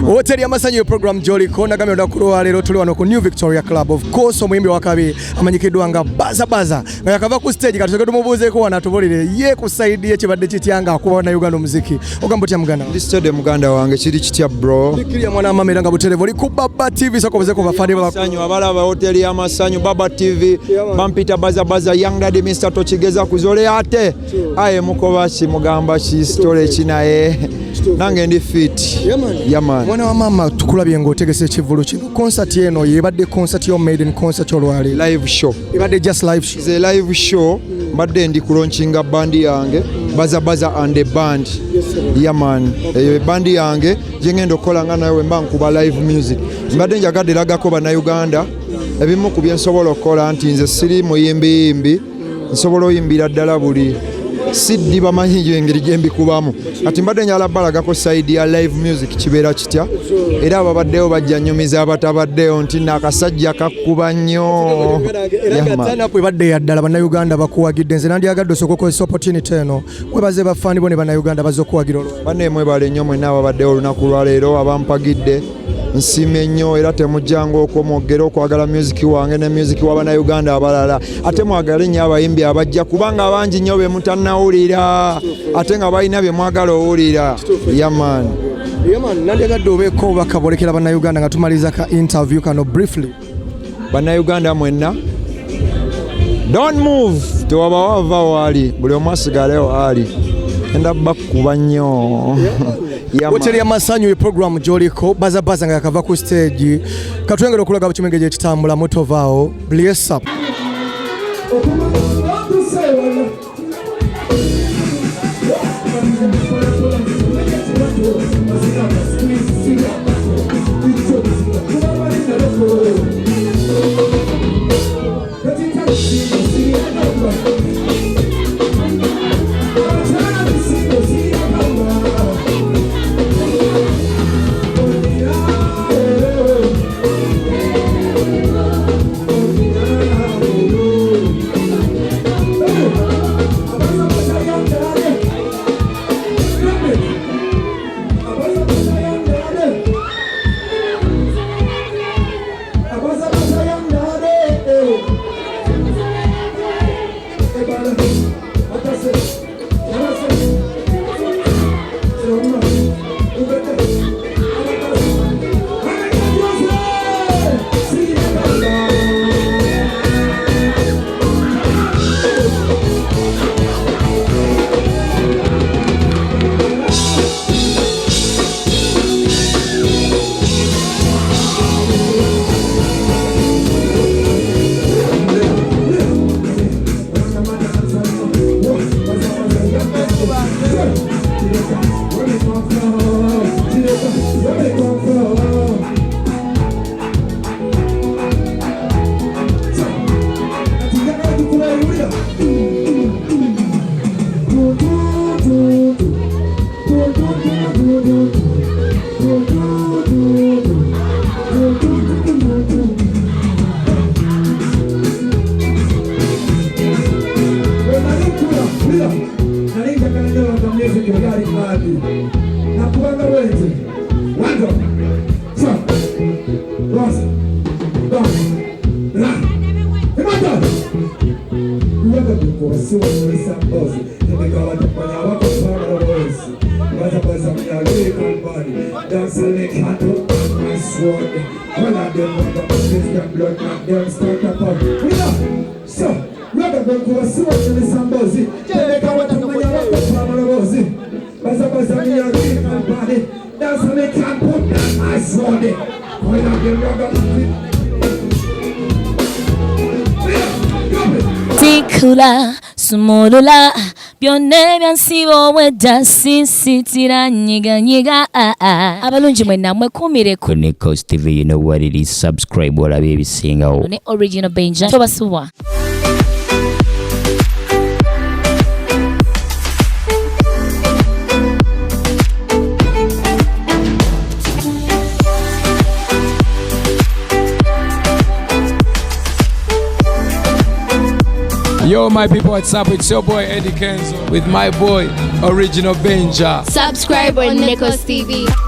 Hoteli amasanyo program Joliko nagamye odakulwa lero tuli wano ku New Victoria Club. Of course omuyimbi wakabi amanyikidwa nga Baza Baza nga yakava ku stage kati tumubuzeeko wana tubolire ye ku side ye kibadde kityanga akuba na Uganda muziki. Ogamba otya muganda? Ndi stade muganda wange kiri kitya bro. Likiriya mwana amamera nga buterevo liku Baba TV sokobuzeeko bafani baba. Sanyo abalaba hoteli amasanyo Baba TV bampita Baza Baza young daddy Mr. Tochigeza kuzole ate. Aye mukobashi mugamba shi story kinaye. Nange ndi fit. Yaman. Mwana wa mama tukulabye ngo otegese kivulu kino. Concert eno yebadde concert yo made in concert olwali. Live show. Yebadde just live show. It's a live show. Mbadde ndi kulaunchinga bandi yange Baza Baza and the band. Yaman. Bandi yange jengendo okola nga nawe mba nkuba live music. Mbadde njagadde lagako bana Uganda. Ebimu ku byensobola okola nti nze siri muyimbi nsobola oyimbira ddala buli siddi bamanyi engeri gye mbikubamu kati mbadde njala balagako side ya live music kibeera kitya era ababaddeyo bajja nnyumiza abatabaddeyo nti nakasajja kakkuba nnyo ebadde yaddala bannayuganda bakuwagidde nze nandyagadde osooka okozesa opportunity eno mwebaze bafani bo ne bannayuganda bazze okuwagira olwo banne mwebale nnyo mwenna ababaddeyo olunaku lwaleero abampagidde nsime nnyo era temujjanga okwomwogera okwagala music wange ne music w'abannayuganda abalala ate mwagale nnyo abayimbi abajja kubanga abangi nnyo be mutannawulira ate nga balina bye mwagala owulira yaman nandyagadde obeeko bakabolekera bannayuganda nga tumaliza ka interview kano briefly bannayuganda mwenna don't move tewaba wava waali buli omu asigale waali enda bakkuba nnyo Hoteli amasanyo program Joliko Baza Baza nga yakava ku stage katwengera okulaga bukimenge gye kitambula mutovao bless up Tikula sumulula byonna byansibo wedda sisitira nyiga abalungi mwenna mwekumire ku NEKOZ TV. You know what it is, subscribe olabe ebisingawo ne original Benja tobasuwa. Yo, my people, what's up? It's your boy Eddie Kenzo with my boy Original Benja. Subscribe on NEKOZ TV.